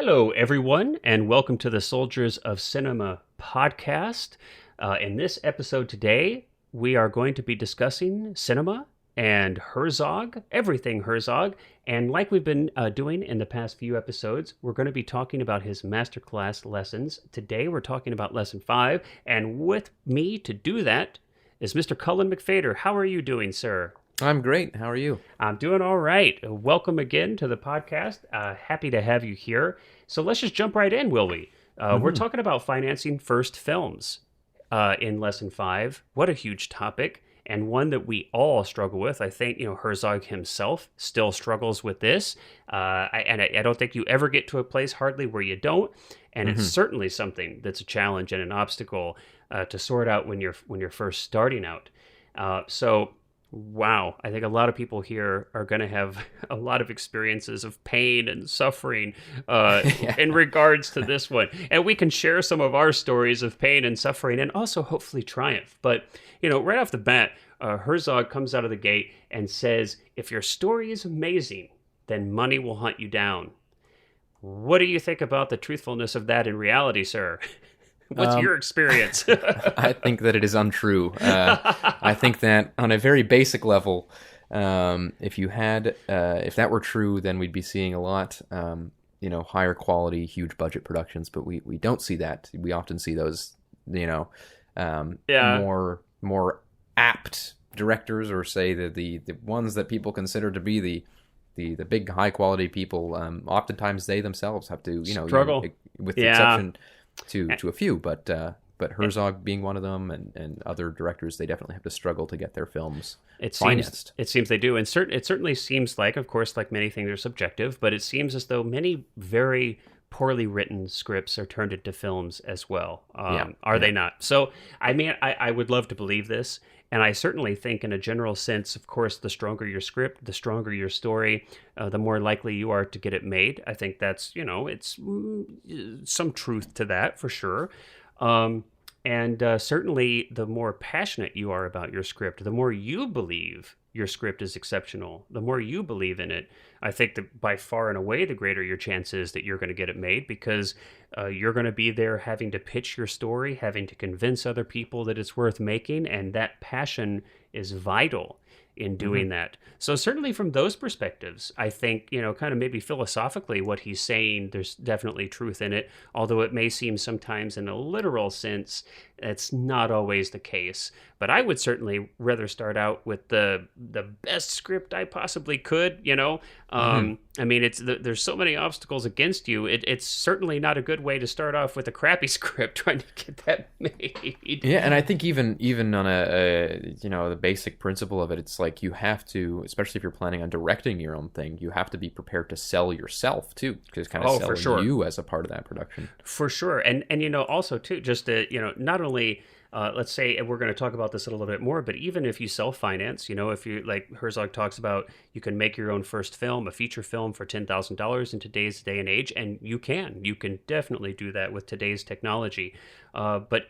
Hello, everyone, and welcome to the Soldiers of Cinema podcast. In this episode today, we are going to be discussing cinema and Herzog, everything Herzog. And like we've been doing in the past few episodes, we're going to be talking about his Masterclass lessons. Today, we're talking about Lesson 5. And with me to do that is Mr. Cullen McFader. How are you doing, sir? I'm great. How are you? I'm doing all right. Welcome again to the podcast. Happy to have you here. So let's just jump right in, will we? We're talking about financing first films in Lesson 5. What a huge topic, and one that we all struggle with. I think, Herzog himself still struggles with this. I don't think you ever get to a place hardly where you don't. And it's certainly something that's a challenge and an obstacle to sort out when you're first starting out. Wow, I think a lot of people here are going to have a lot of experiences of pain and suffering in regards to this one. And we can share some of our stories of pain and suffering and also hopefully triumph. But, right off the bat, Herzog comes out of the gate and says, if your story is amazing, then money will hunt you down. What do you think about the truthfulness of that in reality, sir? What's your experience? I think that it is untrue. I think that on a very basic level, if that were true, then we'd be seeing a lot, higher quality, huge budget productions. But we don't see that. We often see those, more apt directors, or say the ones that people consider to be the big high quality people. Oftentimes they themselves have to, struggle, with the exception to a few, but Herzog being one of them, and other directors, they definitely have to struggle to get their films financed. It seems they do, and it certainly seems like, of course, like many things are subjective, but it seems as though many very poorly written scripts are turned into films as well. Are they not? So, I mean, I would love to believe this, and I certainly think in a general sense, of course, the stronger your script, the stronger your story, the more likely you are to get it made. I think that's, it's some truth to that for sure. And certainly the more passionate you are about your script, the more you believe your script is exceptional, the more you believe in it, I think that by far and away the greater your chance is that you're going to get it made, because you're going to be there having to pitch your story, having to convince other people that it's worth making, and that passion is vital in doing that. So certainly from those perspectives, I think, kind of maybe philosophically what he's saying, there's definitely truth in it, although it may seem sometimes in a literal sense, it's not always the case. But I would certainly rather start out with the best script I possibly could, I mean, there's so many obstacles against you. It's certainly not a good way to start off with a crappy script trying to get that made. Yeah, and I think even on the basic principle of it, it's like you have to, especially if you're planning on directing your own thing, you have to be prepared to sell yourself too, because kind of selling you as a part of that production. For sure, and also too, just to not only. Let's say, and we're going to talk about this a little bit more, but even if you self-finance, if you, like Herzog talks about, you can make your own first film, a feature film for $10,000 in today's day and age, and you can definitely do that with today's technology. But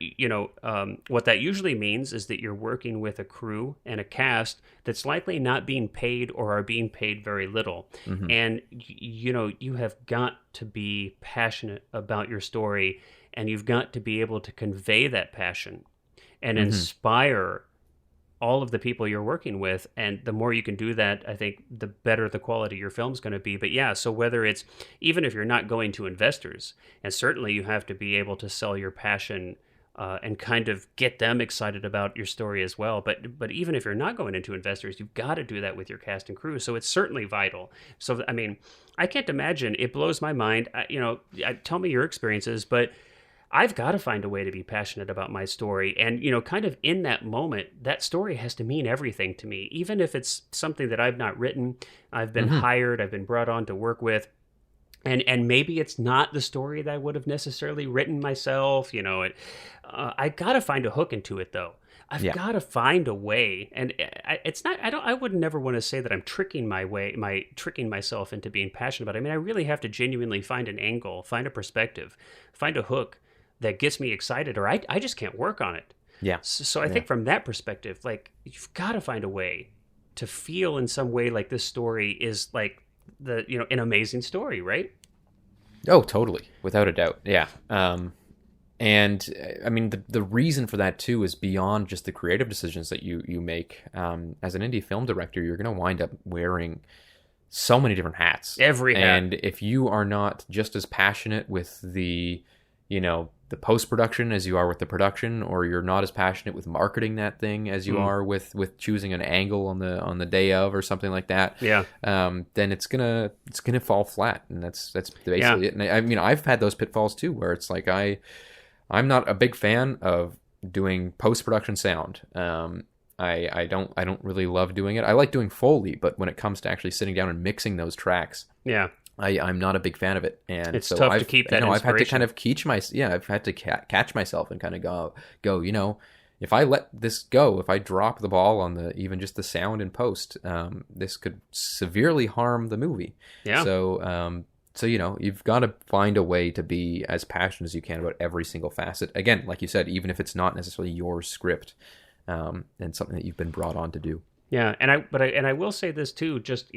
what that usually means is that you're working with a crew and a cast that's likely not being paid or are being paid very little. And, you have got to be passionate about your story, and you've got to be able to convey that passion and inspire all of the people you're working with. And the more you can do that, I think the better the quality of your film's going to be. But yeah, so whether it's, even if you're not going to investors, and certainly you have to be able to sell your passion and kind of get them excited about your story as well. But even if you're not going into investors, you've got to do that with your cast and crew. So it's certainly vital. So, I mean, I can't imagine, it blows my mind. Tell me your experiences, but I've got to find a way to be passionate about my story. And, kind of in that moment, that story has to mean everything to me, even if it's something that I've not written, I've been hired, I've been brought on to work with. And maybe it's not the story that I would have necessarily written myself. I got to find a hook into it, though. I've got to find a way, and it's not. I would never want to say that I'm tricking myself into being passionate about it. I mean, I really have to genuinely find an angle, find a perspective, find a hook that gets me excited, or I just can't work on it. Yeah. So I think from that perspective, like, you've got to find a way to feel in some way like this story is like an amazing story, right? Oh, totally, without a doubt. Yeah. And I mean, the reason for that too is beyond just the creative decisions that you make. As an indie film director, you're going to wind up wearing so many different hats. Every hat. And if you are not just as passionate with the post-production as you are with the production, or you're not as passionate with marketing that thing as you are with choosing an angle on the day of or something like that, Yeah. then it's gonna fall flat. And that's basically it. And I mean, I've had those pitfalls too, where it's like I'm not a big fan of doing post-production sound. I don't really love doing it. I like doing Foley, but when it comes to actually sitting down and mixing those tracks, Yeah. I'm not a big fan of it, and It's so tough I've to keep that I've had to kind inspiration. of I've had to catch myself and kind of go, if I let this go, if I drop the ball on even just the sound in post, this could severely harm the movie. Yeah. So you've got to find a way to be as passionate as you can about every single facet. Again, like you said, even if it's not necessarily your script, and something that you've been brought on to do. Yeah, and I will say this too, just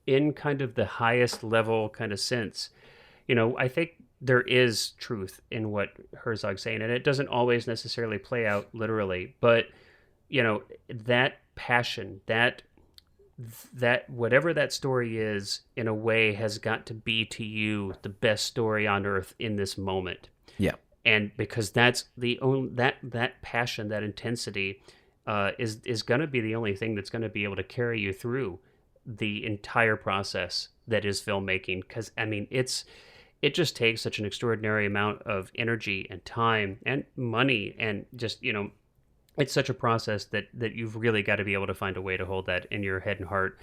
in kind of the highest level kind of sense, I think there is truth in what Herzog's saying, and it doesn't always necessarily play out literally, but that passion, that whatever that story is, in a way, has got to be to you the best story on earth in this moment. Yeah. And because that's the only that passion, that intensity, is going to be the only thing that's going to be able to carry you through the entire process that is filmmaking. Because I mean, it just takes such an extraordinary amount of energy and time and money, and just it's such a process that you've really got to be able to find a way to hold that in your head and heart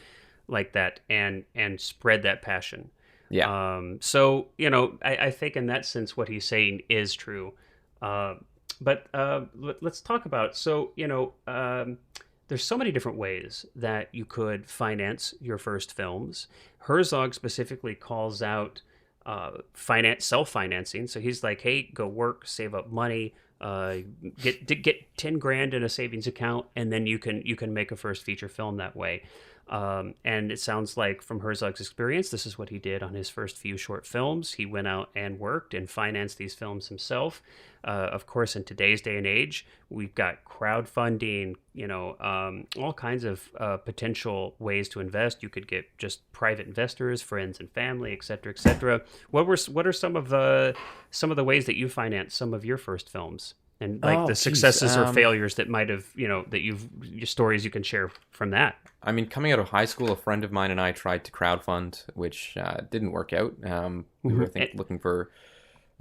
like that, and spread that passion. Yeah. So, I think in that sense, what he's saying is true. But let's talk about, there's so many different ways that you could finance your first films. Herzog specifically calls out self-financing. So he's like, hey, go work, save up money, get 10 grand in a savings account, and then you can make a first feature film that way. And it sounds like from Herzog's experience, this is what he did on his first few short films. He went out and worked and financed these films himself. Of course, in today's day and age, we've got crowdfunding, all kinds of potential ways to invest. You could get just private investors, friends and family, et cetera, et cetera. What are some of the ways that you finance some of your first films? And like the successes or failures that might have, that your stories you can share from that. I mean, coming out of high school, a friend of mine and I tried to crowdfund, which didn't work out. We were looking for.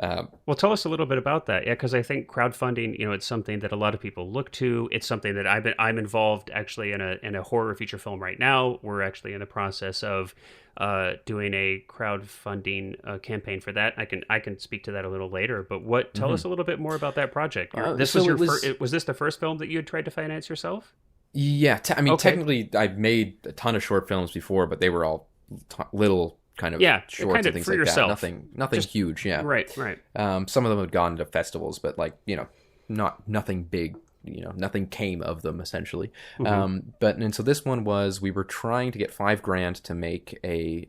Well, tell us a little bit about that. Yeah, because I think crowdfunding, it's something that a lot of people look to. It's something that I'm involved actually in a horror feature film right now. We're actually in the process of doing a crowdfunding campaign for that. I can speak to that a little later. But tell us a little bit more about that project. Was this the first film that you had tried to finance yourself? Yeah, technically, I've made a ton of short films before, but they were all little kind of shorts kind of and things for like yourself. that. Nothing huge. Yeah, right. Some of them had gone to festivals, but nothing big. Nothing came of them essentially. And so this one we were trying to get $5,000 to make a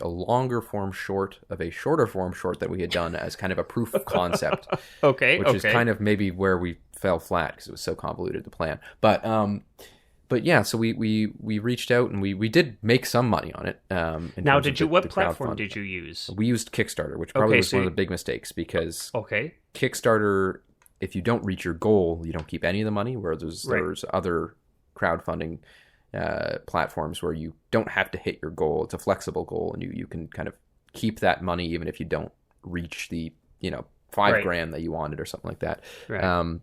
longer form short of a shorter form short that we had done as kind of a proof of concept. Which is kind of maybe where we fell flat because it was so convoluted to plan. But yeah, so we reached out and we did make some money on it. Now, what platform did you use? We used Kickstarter, which probably was one of the big mistakes because Kickstarter, if you don't reach your goal, you don't keep any of the money. Whereas there's other crowdfunding platforms where you don't have to hit your goal. It's a flexible goal, and you can kind of keep that money even if you don't reach the $5,000 that you wanted or something like that. Right.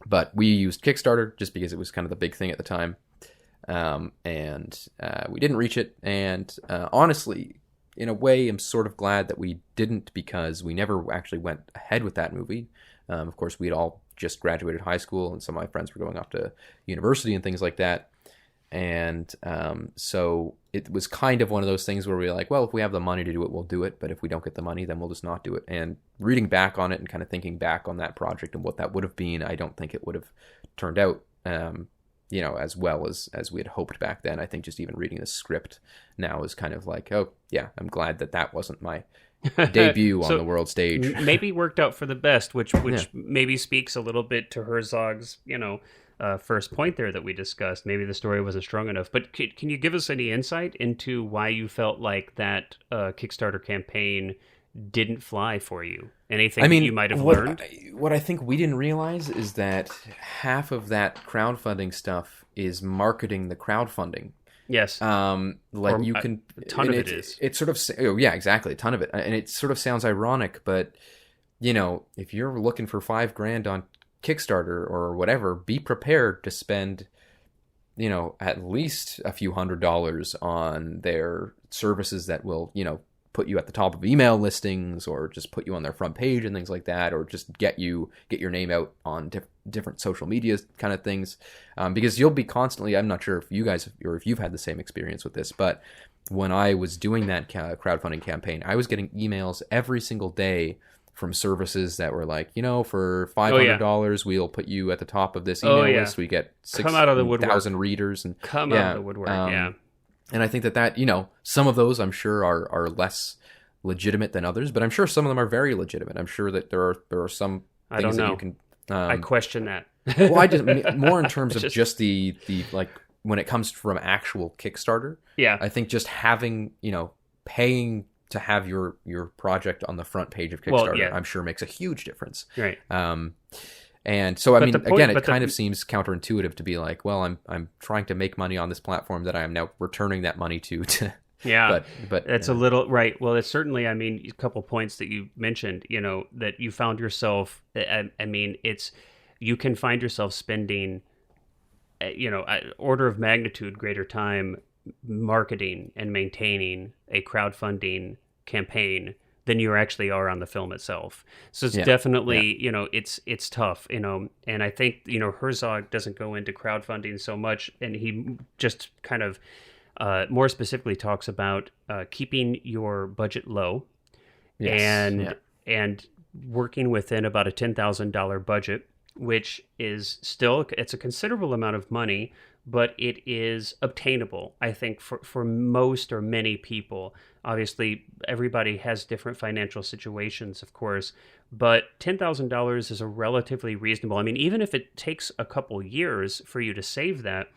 But we used Kickstarter just because it was kind of the big thing at the time, and we didn't reach it. And honestly, in a way, I'm sort of glad that we didn't, because we never actually went ahead with that movie. Of course, we'd all just graduated high school, and some of my friends were going off to university and things like that. And so it was kind of one of those things where we were like, well, if we have the money to do it, we'll do it. But if we don't get the money, then we'll just not do it. And reading back on it and kind of thinking back on that project and what that would have been, I don't think it would have turned out, as well as we had hoped back then. I think just even reading the script now is kind of like, oh, yeah, I'm glad that wasn't my debut on So the world stage. maybe worked out for the best, which Yeah. maybe speaks a little bit to Herzog's, first point there that we discussed. Maybe the story wasn't strong enough. But can you give us any insight into why you felt like that Kickstarter campaign didn't fly for you? Anything I that mean, you might have learned? what I think we didn't realize is that half of that crowdfunding stuff is marketing the crowdfunding. Yes. Like Or you can, a ton and of it is. It sort of, oh yeah, exactly, a ton of it, and it sort of sounds ironic, but if you're looking for $5,000 on Kickstarter or whatever, be prepared to spend, at least a few $100s on their services that will, put you at the top of email listings, or just put you on their front page and things like that, or just get your name out on different social media kind of things, because you'll be constantly, I'm not sure if you guys, or if you've had the same experience with this, but when I was doing that crowdfunding campaign, I was getting emails every single day from services that were like, for $500, we'll put you at the top of this email list. We get 6,000 readers, and out of the woodwork. Yeah. And I think that some of those, I'm sure, are less legitimate than others, but I'm sure some of them are very legitimate. I'm sure that there are some I don't things know. that you can. I question that. Well, I just more in terms of just the like when it comes from actual Kickstarter. Yeah. I think just having paying to have your project on the front page of Kickstarter, Well, yeah. I'm sure makes a huge difference. Right. And so, I mean, again, it kind the- of seems counterintuitive to be like, well, I'm trying to make money on this platform that I am now returning that money to. Yeah, but it's a little right. Well, it's certainly. I mean, a couple points that you mentioned. That you found yourself. I mean, you can find yourself spending, an order of magnitude greater time marketing and maintaining a crowdfunding campaign than you actually are on the film itself. So it's definitely, it's tough, and I think, Herzog doesn't go into crowdfunding so much, and he just kind of more specifically talks about keeping your budget low and working within about a $10,000 budget, which is still, it's a considerable amount of money, but it is obtainable, I think, for most or many people. Obviously, everybody has different financial situations, of course, but $10,000 is a relatively reasonable. I mean, even if it takes a couple years for you to save that,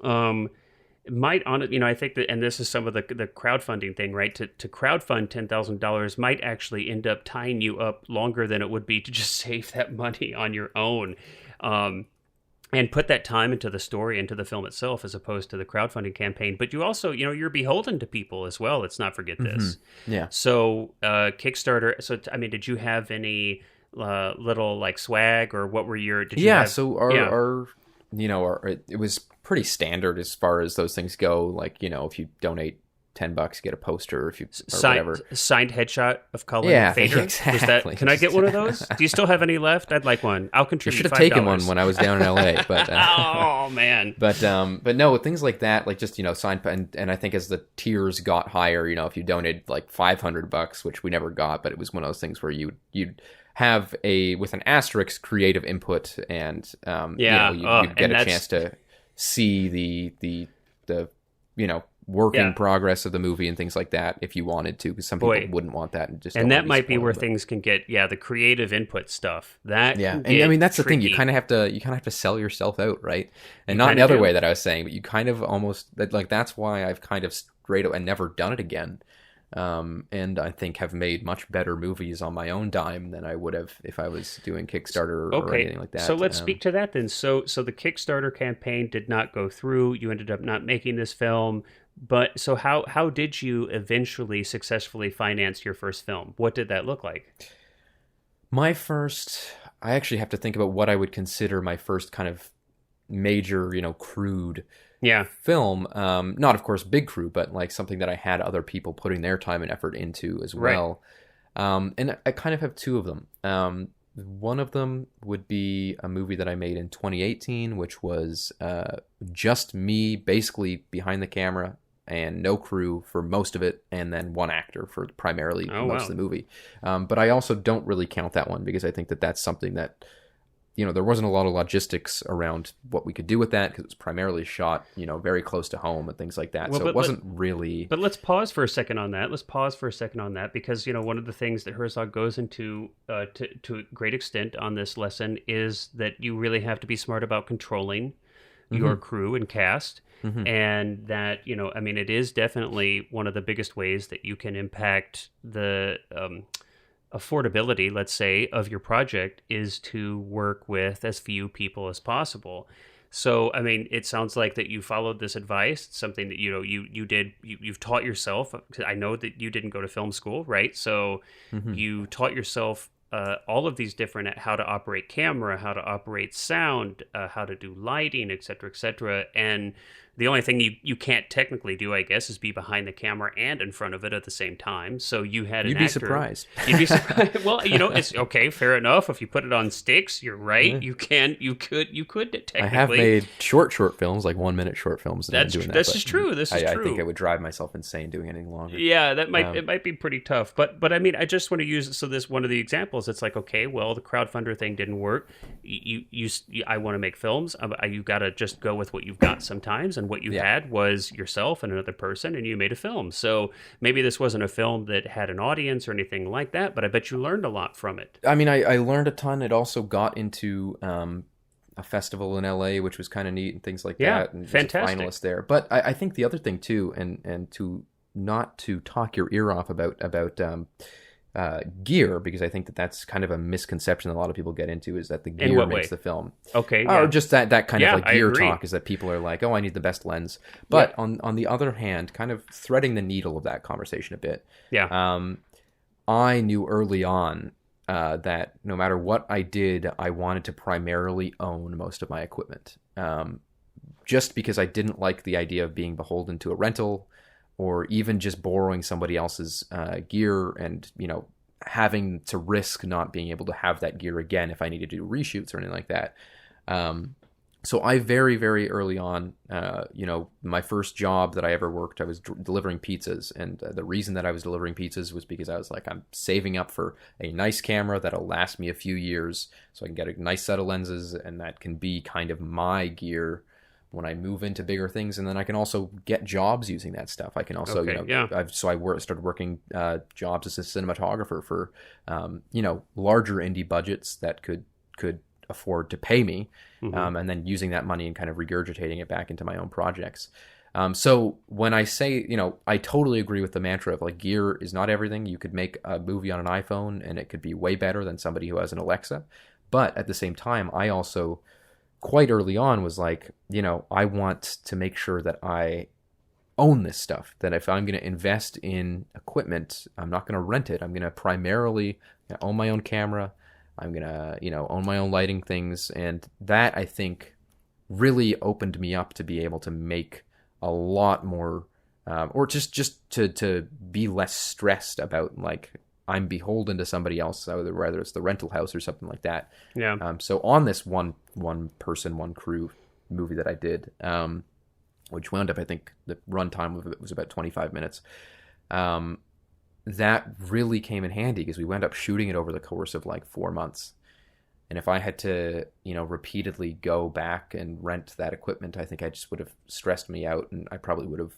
I think that, and this is some of the crowdfunding thing, right? To crowdfund $10,000 might actually end up tying you up longer than it would be to just save that money on your own. And put that time into the story, into the film itself, as opposed to the crowdfunding campaign. But you also, you're beholden to people as well. Let's not forget this. Mm-hmm. Yeah. So Kickstarter. So I mean, did you have any little like swag, or what were your? Did you have, so it was pretty standard as far as those things go. Like if you donate $10, get a poster, if you whatever. Signed headshot of Cullen Fader. Exactly. Can I get one of those? Do you still have any left? I'd like one. I'll contribute. You should have $5. taken one when I was down in LA, but oh man. But no, things like that, like just signed, and I think as the tiers got higher, if you donated like $500, which we never got, but it was one of those things where you'd have with an asterisk creative input, and you'd get a chance to see the working progress of the movie and things like that if you wanted to, because some people wouldn't want that, and that might be where things can get the creative input stuff that and I mean that's tricky. The thing, you kind of have to sell yourself out, right? And not in the other way that I was saying, but you kind of almost that's why I've kind of straight up and never done it again, and I think have made much better movies on my own dime than I would have if I was doing Kickstarter or anything like that. So let's speak to that then. So the Kickstarter campaign did not go through. You ended up not making this film. But so how did you eventually successfully finance your first film? What did that look like? I actually have to think about what I would consider my first kind of major, crude film. Not, of course, big crew, but like something that I had other people putting their time and effort into as well. Right. And I kind of have two of them. One of them would be a movie that I made in 2018, which was just me basically behind the camera and no crew for most of it, and then one actor for primarily most of the movie. But I also don't really count that one because I think that that's something that there wasn't a lot of logistics around what we could do with that because it was primarily shot, very close to home and things like that. Well, So it wasn't really. But let's pause for a second on that. Let's pause for a second on that because one of the things that Herzog goes into to a great extent on this lesson is that you really have to be smart about controlling your crew and cast. And that, I mean, it is definitely one of the biggest ways that you can impact the affordability, let's say, of your project is to work with as few people as possible. So, I mean, it sounds like that you followed this advice. It's something that, you did, you've taught yourself. I know that you didn't go to film school, right? So you taught yourself all of these different, how to operate camera, how to operate sound, how to do lighting, et cetera, et cetera. And the only thing you can't technically do, I guess, is be behind the camera and in front of it at the same time. So you had an You'd be actor. surprised. You'd be surprised. Well, it's okay, fair enough. If you put it on sticks, you're right. You could technically. I have made short films, like 1 minute short films. This is true. I think I would drive myself insane doing anything longer. Yeah, it might be pretty tough. But I mean, I just want to use this one of the examples. It's like, okay, well, the crowdfunder thing didn't work. I want to make films. You got to just go with what you've got sometimes, and what you had was yourself and another person, and you made a film. So maybe this wasn't a film that had an audience or anything like that, but I bet you learned a lot from it. I mean, I learned a ton. It also got into a festival in LA, which was kind of neat and things like that. And fantastic. Was a finalist there. But I think the other thing too, and to not to talk your ear off about gear, because I think that's kind of a misconception that a lot of people get into, is that the gear makes the film. Okay. Or just that kind of like gear talk is that people are like, oh, I need the best lens. But on the other hand, kind of threading the needle of that conversation a bit. Yeah. I knew early on that no matter what I did, I wanted to primarily own most of my equipment. Just because I didn't like the idea of being beholden to a rental, or even just borrowing somebody else's gear and, having to risk not being able to have that gear again if I needed to do reshoots or anything like that. So I very, very early on, my first job that I ever worked, I was delivering pizzas. And the reason that I was delivering pizzas was because I was like, I'm saving up for a nice camera that'll last me a few years so I can get a nice set of lenses, and that can be kind of my gear when I move into bigger things, and then I can also get jobs using that stuff. I can also, started working jobs as a cinematographer for, larger indie budgets that could afford to pay me, and then using that money and kind of regurgitating it back into my own projects. So when I say, I totally agree with the mantra of like, gear is not everything. You could make a movie on an iPhone and it could be way better than somebody who has an Alexa. But at the same time, I also quite early on was like, I want to make sure that I own this stuff, that if I'm going to invest in equipment, I'm not going to rent it. I'm going to primarily own my own camera. I'm going to, own my own lighting things. And that, I think, really opened me up to be able to make a lot more, or just to be less stressed about like, I'm beholden to somebody else, whether it's the rental house or something like that. Yeah. So on this one person, one crew movie that I did, which wound up, I think the runtime of it was about 25 minutes. That really came in handy because we wound up shooting it over the course of like 4 months. And if I had to, repeatedly go back and rent that equipment, I think I just would have stressed me out, and I probably would have,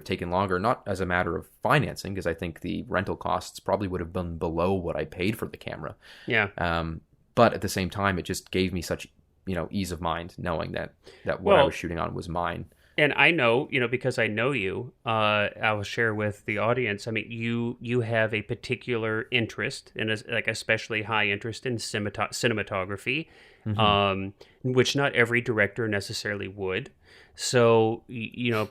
taken longer, not as a matter of financing, because I think the rental costs probably would have been below what I paid for the camera. Yeah. But at the same time, it just gave me such, ease of mind knowing that what I was shooting on was mine. And I know, because I know you, I will share with the audience. I mean, you have a particular interest, and especially high interest in cinematography, which not every director necessarily would. So,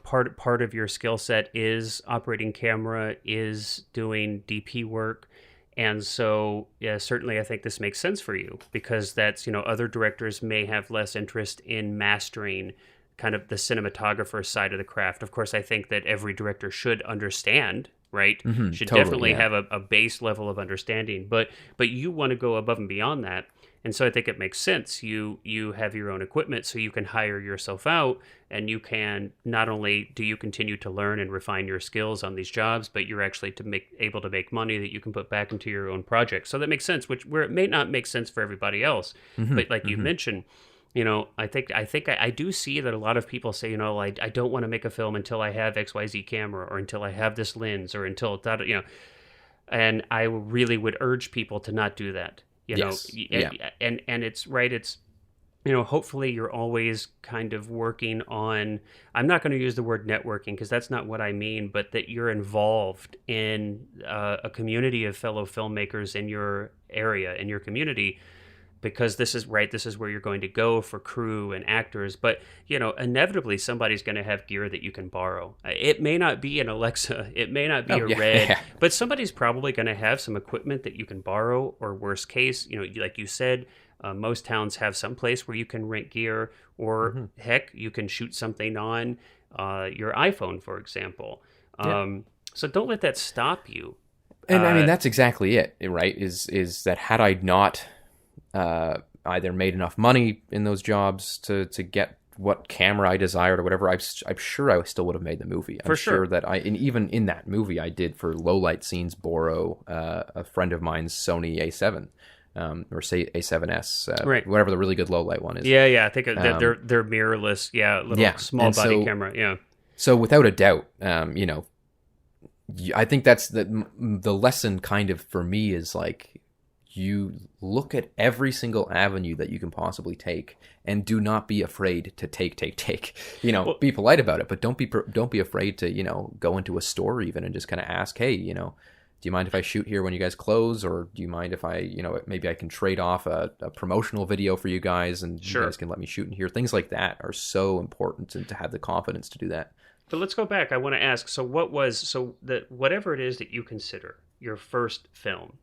part of your skill set is operating camera, is doing DP work. And so, yeah, certainly I think this makes sense for you, because that's, other directors may have less interest in mastering kind of the cinematographer side of the craft. Of course, I think that every director should understand, right? Should totally, definitely have a base level of understanding. But you want to go above and beyond that. And so I think it makes sense. You have your own equipment, so you can hire yourself out, and you can not only do you continue to learn and refine your skills on these jobs, but you're actually able to make money that you can put back into your own project. So that makes sense, which where it may not make sense for everybody else, but like you mentioned, I do see that a lot of people say, I don't want to make a film until I have XYZ camera, or until I have this lens, or until that, and I really would urge people to not do that. Yes. Yeah. And it's right. It's, hopefully you're always kind of working on, I'm not going to use the word networking because that's not what I mean, but that you're involved in a community of fellow filmmakers in your area, in your community, because this is where you're going to go for crew and actors. But, inevitably somebody's going to have gear that you can borrow. It may not be an Alexa, it may not be a Red, but somebody's probably going to have some equipment that you can borrow, or worst case, like you said, most towns have some place where you can rent gear, or heck, you can shoot something on your iPhone, for example. So don't let that stop you. And I mean, that's exactly it, right? Is that had I not either made enough money in those jobs to get what camera I desired or whatever, I'm sure I still would have made the movie. I'm sure that and even in that movie, I did for low light scenes borrow a friend of mine's Sony A7. Or say A7S, right, whatever the really good low light one is. Yeah. I think they're mirrorless. Small body camera. Yeah. So without a doubt, I think that's the lesson kind of for me is like, you look at every single avenue that you can possibly take, and do not be afraid to take. Be polite about it, but don't be afraid to go into a store even and just kind of ask, hey, do you mind if I shoot here when you guys close? Or do you mind if I, maybe I can trade off a promotional video for you guys, and you guys can let me shoot in here? Things like that are so important, and to have the confidence to do that. But let's go back. I want to ask, whatever it is that you consider your first film,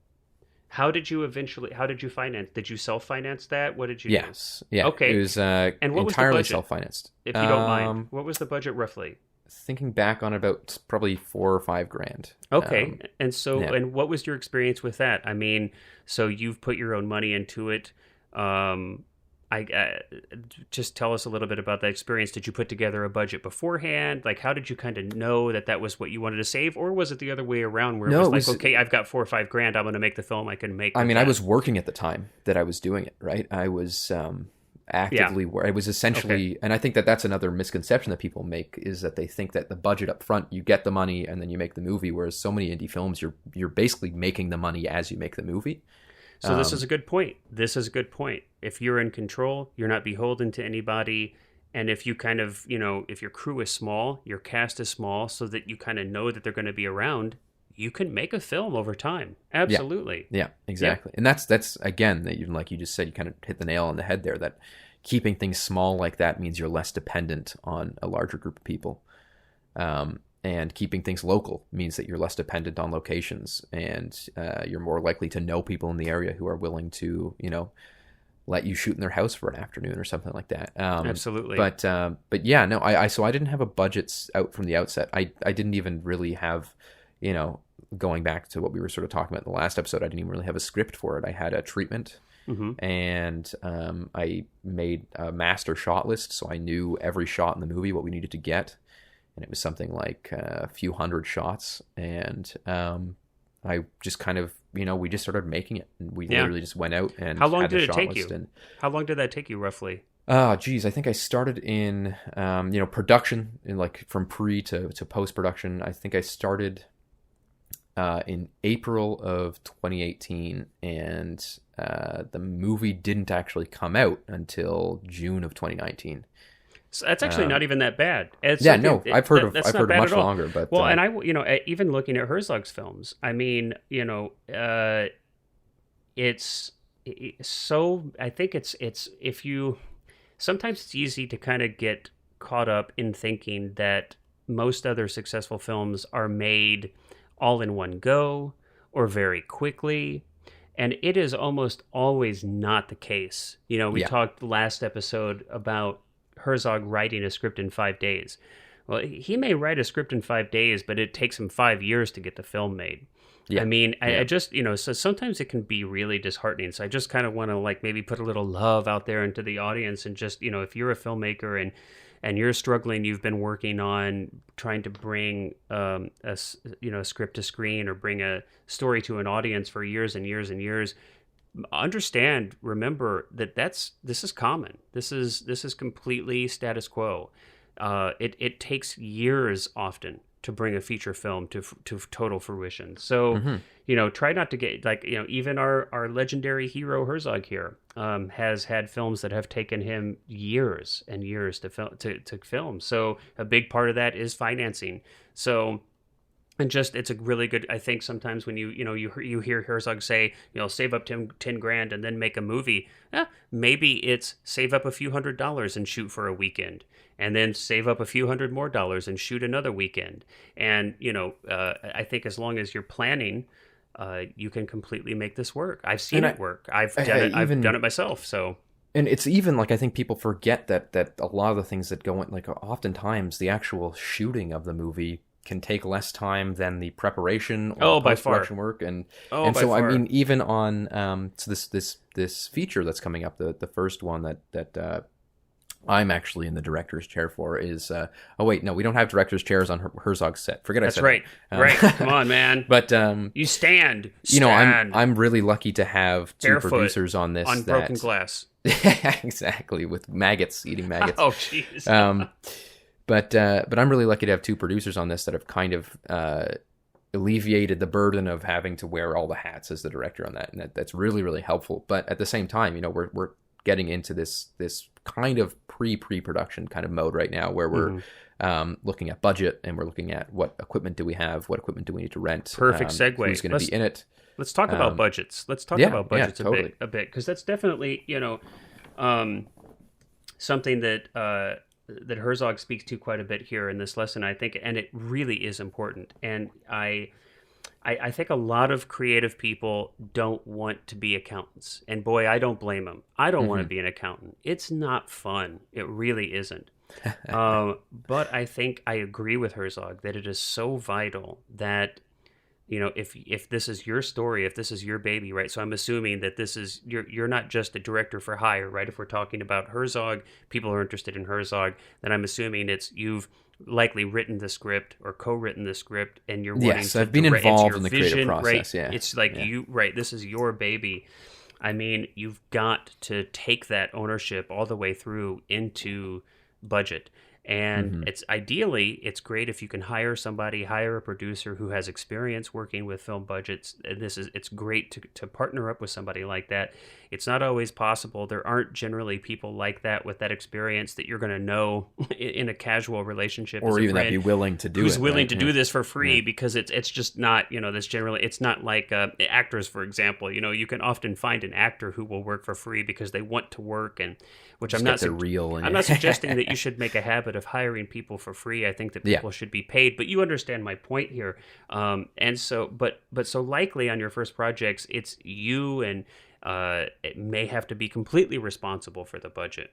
how did you finance? Did you self-finance that? What did you do? Yeah. Okay. It was and what entirely was the budget, self-financed. if you don't mind. What was the budget roughly? Thinking back on about probably $4,000 or $5,000. Okay. And what was your experience with that? I mean, so you've put your own money into it. Just tell us a little bit about that experience. Did you put together a budget beforehand? Like, how did you kind of know that was what you wanted to save, or was it the other way around where it was okay, I've got $4,000 or $5,000, I'm going to make the film I can make? I mean, I was working at the time that I was doing it, right? I was actively I was essentially, and I think that's another misconception that people make, is that they think that the budget up front, you get the money and then you make the movie, whereas so many indie films, you're basically making the money as you make the movie. So this is a good point. If you're in control, you're not beholden to anybody. And if you kind of, if your crew is small, your cast is small, so that you kind of know that they're going to be around, you can make a film over time. Absolutely. Yeah, exactly. Yeah. And that's again, that like you just said, you kind of hit the nail on the head there, that keeping things small like that means you're less dependent on a larger group of people. And keeping things local means that you're less dependent on locations, and you're more likely to know people in the area who are willing to, let you shoot in their house for an afternoon or something like that. Absolutely. But yeah, no, so I didn't have a budget out from the outset. I didn't even really have, going back to what we were sort of talking about in the last episode, I didn't even really have a script for it. I had a treatment, and I made a master shot list, so I knew every shot in the movie, what we needed to get. And it was something like a few hundred shots. And I just kind of, we just started making it. And we literally just went out and how long had did the it shot take list. you? How long did that take you roughly? I think I started in, production, in like from pre to post-production. I think I started in April of 2018, and the movie didn't actually come out until June of 2019. So that's actually not even that bad. I've heard much longer. But and I, even looking at Herzog's films, I mean, it's so. I think it's if you sometimes it's easy to kind of get caught up in thinking that most other successful films are made all in one go or very quickly. And it is almost always not the case. We talked last episode about Herzog writing a script in 5 days. Well, he may write a script in 5 days, but it takes him 5 years to get the film made. I Yeah, mean, I yeah. just, so sometimes it can be really disheartening. So I just kind of want to like maybe put a little love out there into the audience and just, if you're a filmmaker and you're struggling, you've been working on trying to bring a script to screen or bring a story to an audience for years and years and years. Understand, remember that this is common. This is completely status quo. It takes years often to bring a feature film to total fruition. So, Hmm. try not to get like, even our legendary hero Herzog here has had films that have taken him years and years to film. So a big part of that is financing. So, and just it's a really good, I think sometimes when you hear Herzog say, save up 10 grand and then make a movie. Maybe it's save up a few $100s and shoot for a weekend, and then save up a few hundred more dollars and shoot another weekend. And I think as long as you're planning, you can completely make this work. I've seen And it work. I've I done it. I've done even it myself. So and it's even like I think people forget that a lot of the things that go in, like oftentimes the actual shooting of the movie can take less time than the preparation or the oh, by post far. production work, and Oh, by so I far. mean even on so this feature that's coming up, the first one that I'm actually in the director's chair for is oh wait, no, we don't have director's chairs on Herzog's set. Forget I That's said right. that. Right. Come on, man. But You stand. I'm Stand. really lucky to have two Barefoot producers on this on broken that glass. exactly, with maggots eating maggots. Oh, jeez. But I'm really lucky to have two producers on this that have kind of alleviated the burden of having to wear all the hats as the director on that, and that's really really helpful. But at the same time, we're getting into this kind of pre-production kind of mode right now, where we're looking at budget, and we're looking at what equipment do we have, what equipment do we need to rent, Perfect segue. who's going to be in it. Let's talk about budgets. Let's talk Yeah, about yeah, budgets totally. a bit, because that's definitely something that that Herzog speaks to quite a bit here in this lesson, I think, and it really is important. And I think a lot of creative people don't want to be accountants, and boy, I don't blame them. I don't want to be an accountant. It's not fun. It really isn't. But I think I agree with Herzog that it is so vital that if this is your story, if this is your baby, right? So I'm assuming that this is you're not just a director for hire, right? If we're talking about Herzog, people are interested in Herzog, then I'm assuming it's you've likely written the script or co-written the script, and you're wanting Yes, to I've been direct, involved it's in the your creative vision, process. right? Yeah, It's like yeah. right? This is your baby. I mean, you've got to take that ownership all the way through into budget. And it's great if you can hire a producer who has experience working with film budgets. And it's great to partner up with somebody like that. It's not always possible. There aren't generally people like that with that experience that you're going to know in a casual relationship, Or as a even that friend be willing to do who's it, willing right? to Yeah. do this for free, Yeah. because it's just not, this generally, it's not like actors, for example. You can often find an actor who will work for free because they want to work, and which Just I'm get not their reel and I'm not suggesting that you should make a habit of hiring people for free. I think that Yeah. people should be paid, but you understand my point here. And so, but so likely on your first projects, it's you, and it may have to be completely responsible for the budget.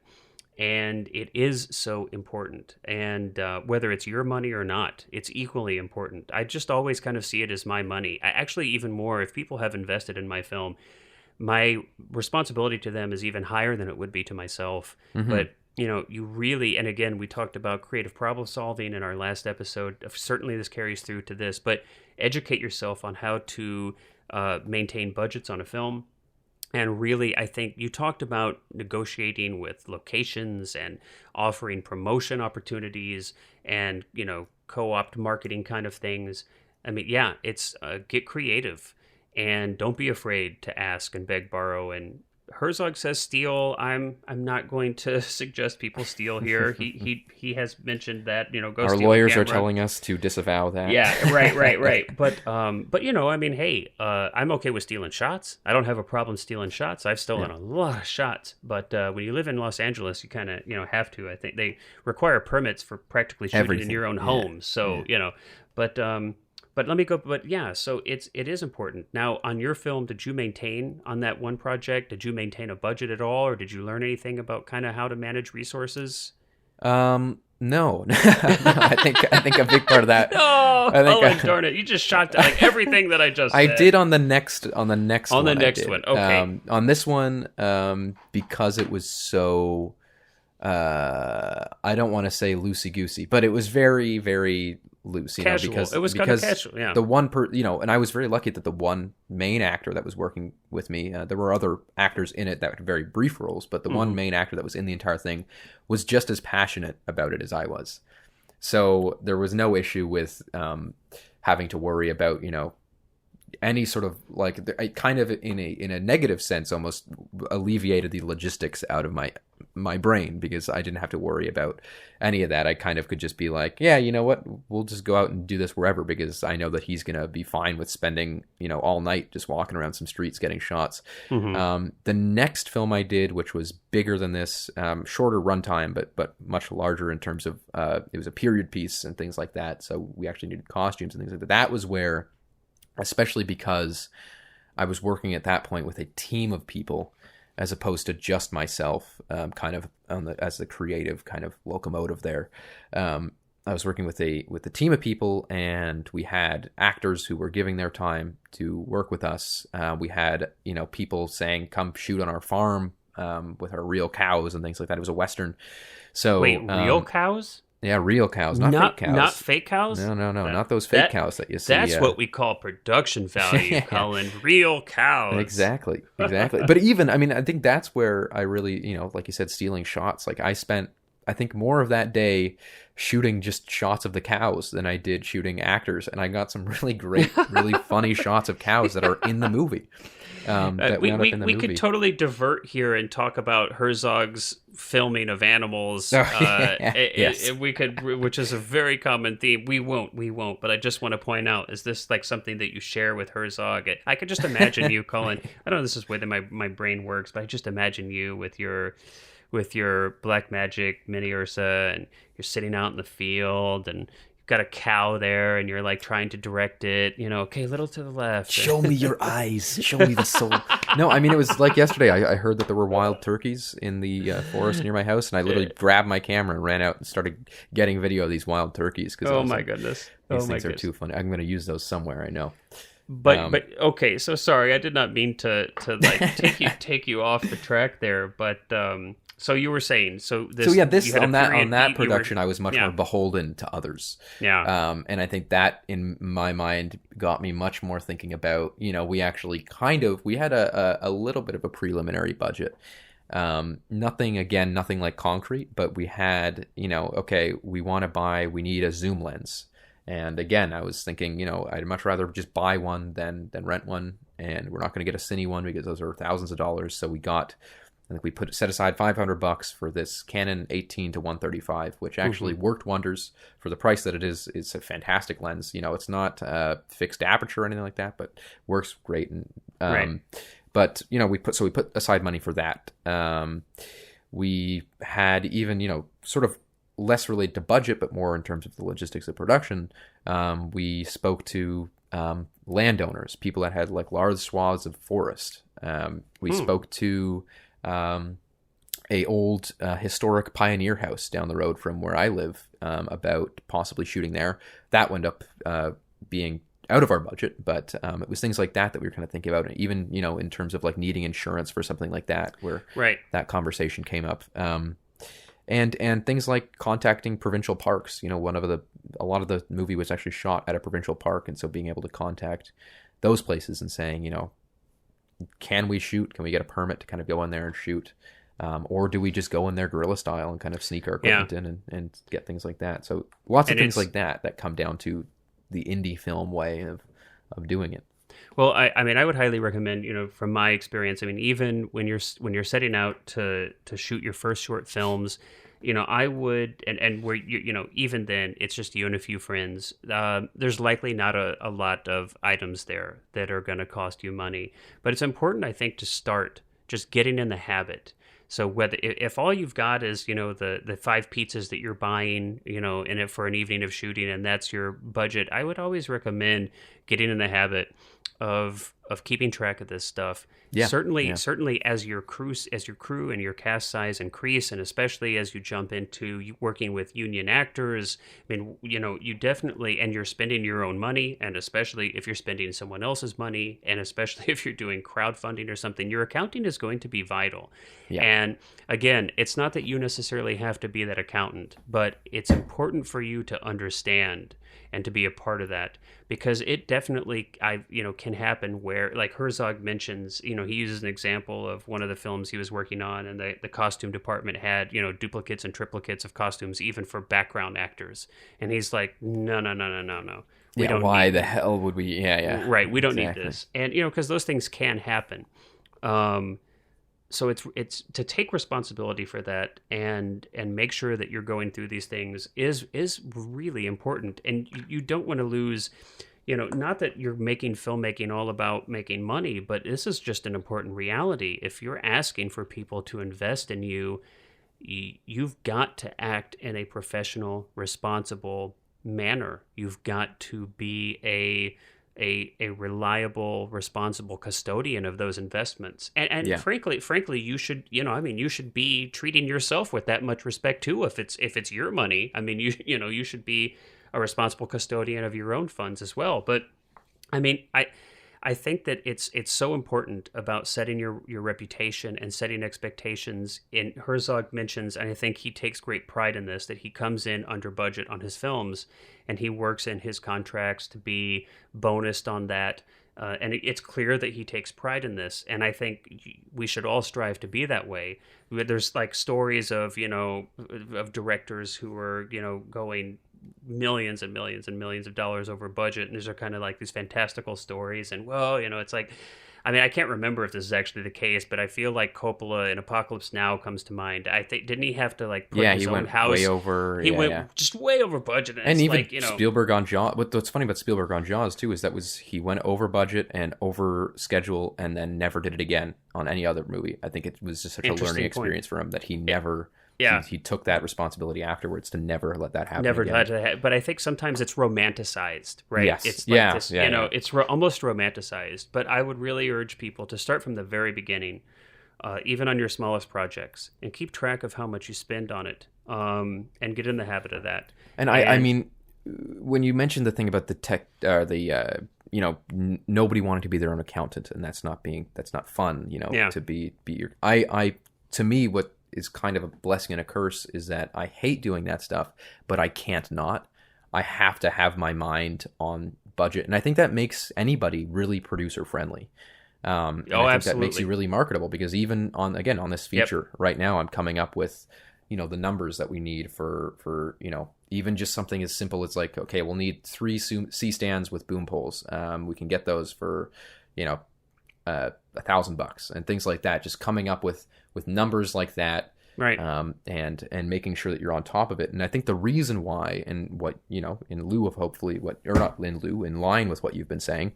And it is so important. And whether it's your money or not, it's equally important. I just always kind of see it as my money. I actually, even more, if people have invested in my film, my responsibility to them is even higher than it would be to myself. But you really, and again, we talked about creative problem solving in our last episode. Certainly this carries through to this, but educate yourself on how to maintain budgets on a film. And really, I think you talked about negotiating with locations and offering promotion opportunities and, co-opt marketing kind of things. I mean, yeah, it's get creative, and don't be afraid to ask and beg, borrow. And Herzog says steal. I'm not going to suggest people steal here. He has mentioned that, go Our steal a lawyers are camera. telling us to disavow that. Yeah, right. But I mean, hey, I'm okay with stealing shots. I don't have a problem stealing shots. I've stolen a lot of shots. But when you live in Los Angeles, you kind of have to. I think they require permits for practically shooting in Everything. your own Yeah. home. So but let me go. But yeah, so it is important. Now, on your film, did you maintain on that one project? Did you maintain a budget at all, or did you learn anything about kind of how to manage resources? No, no, I think a big part of that. No, I think Colin, darn it! You just shot down like everything that I just I said. did on the next On the one. I next did. one, okay. On this one, because it was so I don't want to say loosey goosey, but it was very, very loose, Casual. because It was kind of casual, yeah. the and I was very lucky that the one main actor that was working with me, there were other actors in it that had very brief roles, but the one main actor that was in the entire thing was just as passionate about it as I was. So there was no issue with having to worry about, any sort of like, I kind of in a negative sense almost alleviated the logistics out of my brain, because I didn't have to worry about any of that. I kind of could just be like, yeah, you know what, we'll just go out and do this wherever, because I know that he's gonna be fine with spending all night just walking around some streets getting shots. The next film I did, which was bigger than this, shorter runtime but much larger in terms of it was a period piece and things like that, so we actually needed costumes and things like that. That was where, especially because I was working at that point with a team of people as opposed to just myself, kind of as the creative kind of locomotive there. I was working with a team of people, and we had actors who were giving their time to work with us. We had people saying, "Come shoot on our farm with our real cows" and things like that. It was a Western. So Wait, real cows? Yeah, real cows, not fake cows. Not fake cows? No, not those fake cows that you see. That's what we call production value, Colin. Real cows. Exactly. But even, I think that's where I really, like you said, stealing shots. Like I spent, I think, more of that day shooting just shots of the cows than I did shooting actors, and I got some really great, really funny shots of cows that are in the movie. We could totally divert here and talk about Herzog's filming of animals. Yes. We could, which is a very common theme. We won't. But I just want to point out: is this like something that you share with Herzog? I could just imagine you, Colin. I don't know if this is the way that my brain works, but I just imagine you with your Black Magic Mini Ursa, and you're sitting out in the field, and got a cow there, and you're like trying to direct it, okay, a little to the left. Show me your eyes. Show me the soul. No, it was like yesterday. I heard that there were wild turkeys in the forest near my house, and I literally grabbed my camera and ran out and started getting video of these wild turkeys. Oh my goodness. These things are too funny. I'm going to use those somewhere, I know. But okay, so sorry, I did not mean to like take you off the track there, but so you were saying, this on that production, I was much more beholden to others. Yeah. And I think that in my mind got me much more thinking about, we actually we had a little bit of a preliminary budget. Nothing like concrete, but we had, okay, we need a zoom lens. And again, I was thinking, I'd much rather just buy one than rent one. And we're not going to get a cine one because those are thousands of dollars. So I think we set aside $500 for this Canon 18 to 135, which actually worked wonders for the price that it is. It's a fantastic lens. It's not fixed aperture or anything like that, but works great. And right. But we put aside money for that. We had even sort of less related to budget, but more in terms of the logistics of production. We spoke to landowners, people that had like large swaths of forest. We spoke to a old historic pioneer house down the road from where I live, about possibly shooting there. That wound up being out of our budget, but it was things like that we were kind of thinking about, even in terms of like needing insurance for something like that, where that conversation came up. And things like contacting provincial parks. A lot of the movie was actually shot at a provincial park, and so being able to contact those places and saying, can we shoot? Can we get a permit to kind of go in there and shoot? Or do we just go in there guerrilla style and kind of sneak our equipment in and get things like that? So lots of things like that come down to the indie film way of doing it. Well, I mean, I would highly recommend, from my experience, even when you're setting out to shoot your first short films, I would, and where even then it's just you and a few friends. There's likely not a lot of items there that are going to cost you money, but it's important, I think, to start just getting in the habit. So if all you've got is the 5 pizzas that you're buying in it for an evening of shooting, and that's your budget, I would always recommend getting in the habit of keeping track of this stuff. Yeah, yeah, Certainly as your crew and your cast size increase, and especially as you jump into working with union actors. I mean, you definitely, and you're spending your own money, and especially if you're spending someone else's money, and especially if you're doing crowdfunding or something, your accounting is going to be vital. yeah, And again, it's not that you necessarily have to be that accountant, but it's important for you to understand and to be a part of that, because it definitely can happen where, like Herzog mentions, he uses an example of one of the films he was working on, and the costume department had duplicates and triplicates of costumes even for background actors, and he's like, no, no, no, no, no, no, we yeah. don't Why need the hell would we? Yeah, yeah, right, we don't need exactly. this. And because those things can happen. So it's to take responsibility for that, and make sure that you're going through these things is really important. And you don't want to lose, not that you're making filmmaking all about making money, but this is just an important reality. If you're asking for people to invest in you, you've got to act in a professional, responsible manner. You've got to be a reliable, responsible custodian of those investments. And Yeah, frankly, you should, you should be treating yourself with that much respect too. If it's your money, I mean, you should be a responsible custodian of your own funds as well. But I mean, I think that it's so important about setting your reputation and setting expectations. And Herzog mentions, and I think he takes great pride in this, that he comes in under budget on his films, and he works in his contracts to be bonused on that. And it's clear that he takes pride in this, and I think we should all strive to be that way. There's like stories of of directors who are going millions and millions and millions of dollars over budget, and these are kind of like these fantastical stories. And well, it's like, I mean, I can't remember if this is actually the case, but I feel like Coppola in Apocalypse Now comes to mind. I think, didn't he have to like put yeah. his He own went house? way over. He Yeah, went yeah. just way over budget, and And it's even like Spielberg on Jaws. What's funny about Spielberg on Jaws too is he went over budget and over schedule, and then never did it again on any other movie. I think it was just such a learning interesting point. experience for him that he never. Yeah. He took that responsibility afterwards to never let that happen Never again. had to, but I think sometimes it's romanticized, right? Yes. It's like Yeah, this, yeah, yeah. it's almost romanticized. But I would really urge people to start from the very beginning, even on your smallest projects, and keep track of how much you spend on it, and get in the habit of that. And I mean, when you mentioned the thing about the tech, nobody wanted to be their own accountant, and that's not fun, Yeah. to be your. To me, what is kind of a blessing and a curse is that I hate doing that stuff, but I can't not. I have to have my mind on budget, and I think that makes anybody really producer friendly. And I think absolutely. that makes you really marketable, because even on this feature right now, I'm coming up with the numbers that we need for even just something as simple as like, okay, we'll need 3 C stands with boom poles. We can get those for $1,000 and things like that. Just coming up with numbers like that, Right. and making sure that you're on top of it. And I think the reason why, and what in lieu of hopefully what, or not in lieu, in line with what you've been saying,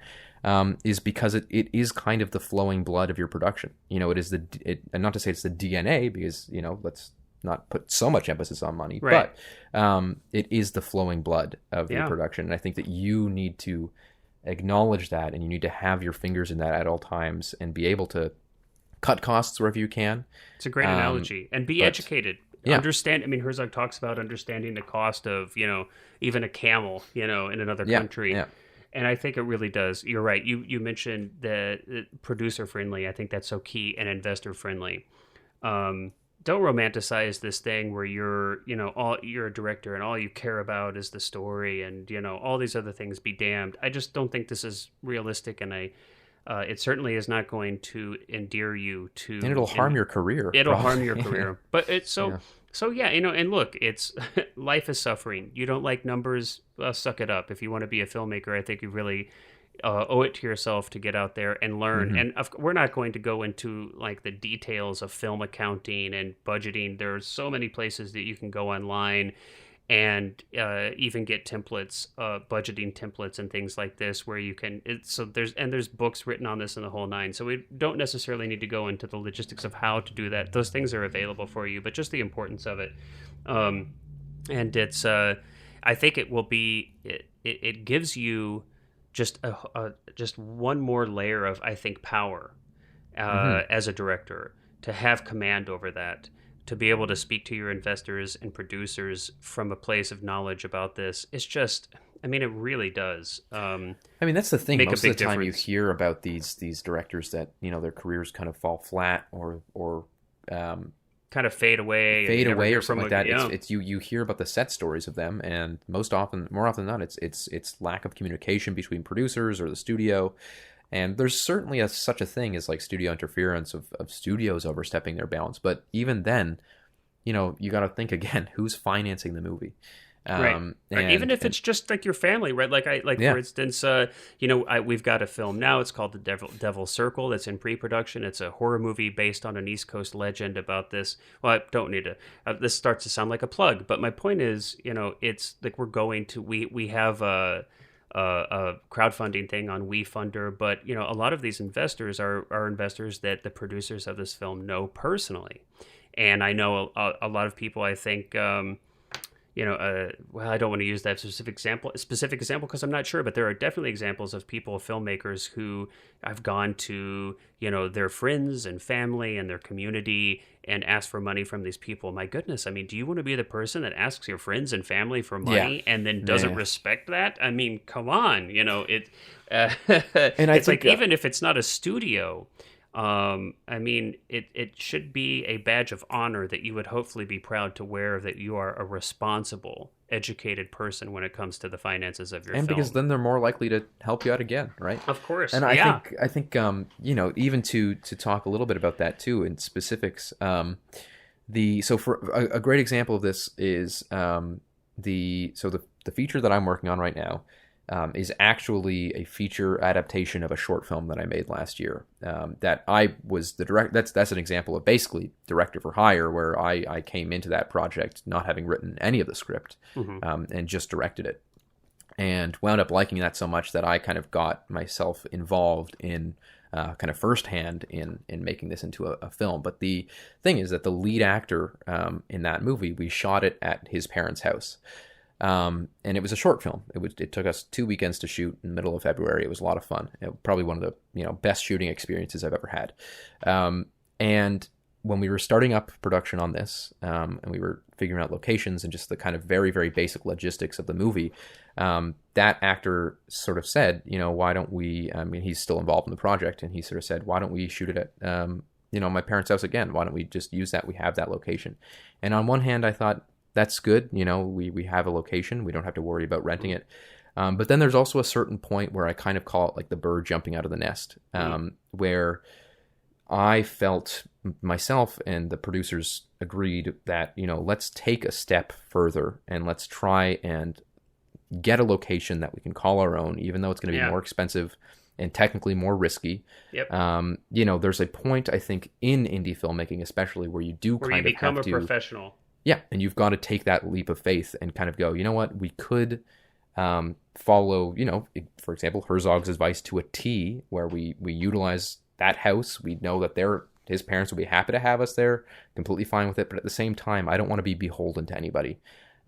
is because it is kind of the flowing blood of your production. It is and not to say it's the DNA, because let's not put so much emphasis on money, Right. but it is the flowing blood of your Yeah. production. And I think that you need to acknowledge that, and you need to have your fingers in that at all times, and be able to cut costs wherever you can. It's a great analogy. And be educated. yeah. Understand. I mean, Herzog talks about understanding the cost of, even a camel, in another country. Yeah. And I think it really does. You're right. You mentioned the producer friendly. I think that's so key, and investor friendly. Don't romanticize this thing where you're a director and all you care about is the story, and all these other things be damned. I just don't think this is realistic, and it certainly is not going to endear you to, And it'll harm your career. It'll probably. harm your career. But it's Yeah. and look, it's life is suffering. You don't like numbers, suck it up. If you want to be a filmmaker, I think you really owe it to yourself to get out there and learn. Mhm. And we're not going to go into like the details of film accounting and budgeting. There's so many places that you can go online and even get templates, budgeting templates and things like this, where you can. There's books written on this in the whole nine. So we don't necessarily need to go into the logistics of how to do that. Those things are available for you, but just the importance of it. And it's, I think it will be. It gives you just one more layer of, I think, power Hmm. as a director, to have command over that, to be able to speak to your investors and producers from a place of knowledge about this. It's just, I mean, it really does I mean, that's the thing. make a Most of big the time, you difference. hear about these directors that their careers kind of fall flat or um, Kind of fade away, and you fade never away hear or from something like them. that. It's Yeah, it's you hear about the set stories of them, and more often than not, it's lack of communication between producers or the studio. And there's certainly such a thing as like studio interference of studios overstepping their bounds. But even then, you got to think again, who's financing the movie? right. Right. Even if And it's just like your family, right? Like for yeah, instance, we've got a film now. It's called The Devil Circle. That's in pre-production. It's a horror movie based on an East Coast legend about this. Well, I don't need to. This starts to sound like a plug, but my point is, it's like we're going to we have a crowdfunding thing on WeFunder, but a lot of these investors are investors that the producers of this film know personally, and I know a lot of people. I think. Well, I don't want to use that specific example because I'm not sure, but there are definitely examples of people, filmmakers who have gone to, their friends and family and their community and asked for money from these people. My goodness. I mean, do you want to be the person that asks your friends and family for yeah, money and then doesn't yeah. respect that? I mean, come on, uh, And I it's like, think even if it's not a studio, I mean, it should be a badge of honor that you would hopefully be proud to wear, that you are a responsible, educated person when it comes to the finances of your and because film. then they're more likely to help you out again, right? Of course, And I yeah. think even to talk a little bit about that too in specifics. For a great example of this is the feature that I'm working on right now. Is actually a feature adaptation of a short film that I made last year. That I was the direct. That's an example of basically director for hire, where I came into that project not having written any of the script, Hmm. and just directed it, and wound up liking that so much that I kind of got myself involved in. Kind of firsthand in making this into a film. But the thing is that the lead actor in that movie, we shot it at his parents' house. And it was a short film. It took us 2 weekends to shoot in the middle of February. It was a lot of fun. Probably one of the best shooting experiences I've ever had. And when we were starting up production on this, and we were figuring out locations and just the kind of very very basic logistics of the movie, that actor sort of said, why don't we? I mean, he's still involved in the project, and he sort of said, why don't we shoot it at my parents' house again? Why don't we just use that? We have that location. And on one hand, I thought, that's good. We have a location. We don't have to worry about renting it. But then there's also a certain point where I kind of call it like the bird jumping out of the nest, where I felt myself and the producers agreed that, let's take a step further and let's try and get a location that we can call our own, even though it's going to be Yeah. more expensive and technically more risky. Yep. There's a point, I think, in indie filmmaking, especially where you do Where you kind of become have a to. professional. Yeah, and you've got to take that leap of faith and kind of go, you know what, we could follow, for example, Herzog's advice to a T, where we utilize that house. We know that his parents would be happy to have us there, completely fine with it. But at the same time, I don't want to be beholden to anybody.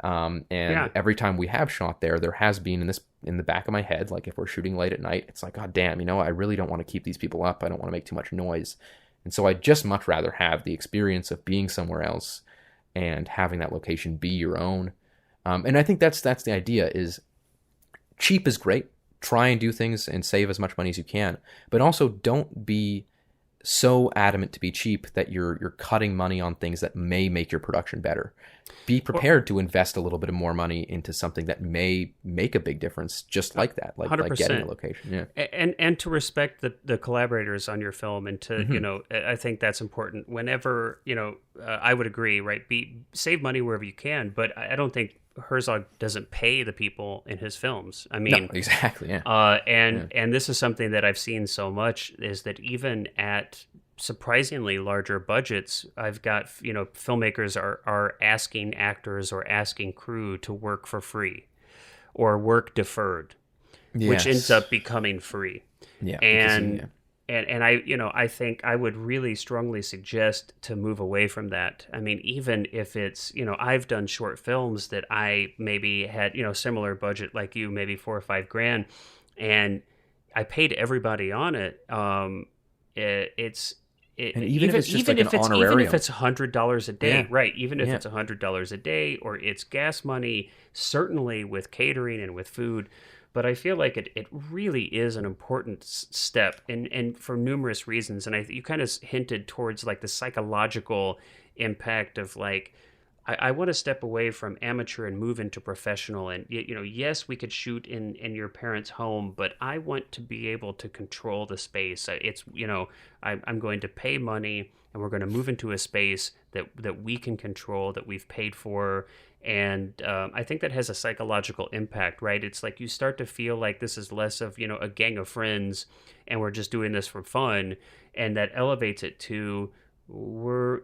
And Yeah. every time we have shot there has been in the back of my head, like if we're shooting late at night, it's like, God damn, I really don't want to keep these people up. I don't want to make too much noise. And so I'd just much rather have the experience of being somewhere else and having that location be your own. And I think that's the idea. Is cheap is great. Try and do things and save as much money as you can, but also don't be so adamant to be cheap that you're cutting money on things that may make your production better. Be Well, prepared to invest a little bit of more money into something that may make a big difference, just like that, like getting a 100%. location. Yeah. And to respect the collaborators on your film, and to I think that's important. Whenever I would agree, right? Save money wherever you can, but I don't think Herzog doesn't pay the people in his films. I No, mean, exactly. Yeah. and this is something that I've seen so much, is that even at surprisingly larger budgets, I've got filmmakers are asking actors or asking crew to work for free or work deferred, which ends Yes. up becoming free. Yeah. Because And and I think I would really strongly suggest to move away from that. I mean, even if it's, I've done short films that I maybe had, similar budget like you, maybe 4 or 5 grand. and I paid everybody on it. It's And even if it's just like an even if honorarium. it's $100 a day, Yeah. right? Even if Yeah. it's $100 a day, or it's gas money, certainly with catering and with food. But I feel like it really is an important step, and for numerous reasons. And you kind of hinted towards like the psychological impact of like, I want to step away from amateur and move into professional. And yes, we could shoot in your parents' home, but I want to be able to control the space. It's I'm going to pay money, and we're going to move into a space that we can control, that we've paid for. And I think that has a psychological impact, right? It's like you start to feel like this is less of a gang of friends, and we're just doing this for fun, and that elevates it to we're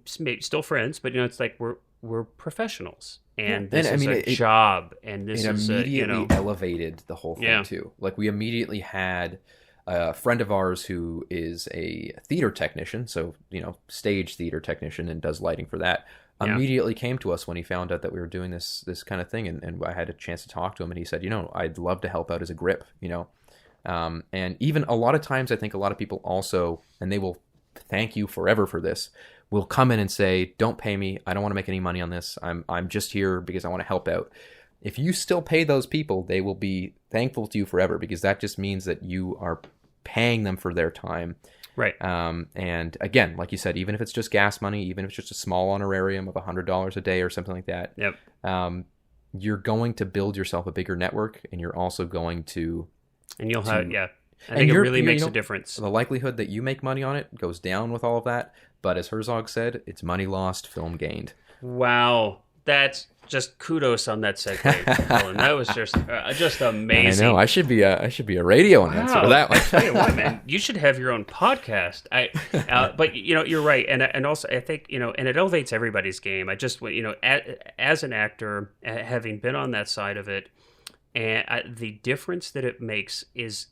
still friends, but it's like we're professionals, Yeah. and And this I is mean, a job, and it this is immediately elevated the whole thing yeah, too. Like we immediately had a friend of ours who is a theater technician, so stage theater technician, and does lighting for that. yeah, Immediately came to us when he found out that we were doing this kind of thing, and I had a chance to talk to him, and he said, I'd love to help out as a grip, and even a lot of times, I think a lot of people also, and they will thank you forever for this, will come in and say, "Don't pay me. I don't want to make any money on this. I'm just here because I want to help out." If you still pay those people, they will be thankful to you forever, because that just means that you are paying them for their time. right. And again, like you said, even if it's just gas money, even if it's just a small honorarium of $100 a day or something like that, Yep. you're going to build yourself a bigger network, and you're also going to And you'll have yeah. I and think it you're, really you makes know, a difference. the likelihood that you make money on it goes down with all of that. But as Herzog said, it's money lost, film gained. Wow, that's just kudos on that segue, Colin. That was just amazing. I know. I should be a radio announcer for that I one. tell you what, man, you should have your own podcast. But you're right, and also I think and it elevates everybody's game. I just as an actor, having been on that side of it, and the difference that it makes is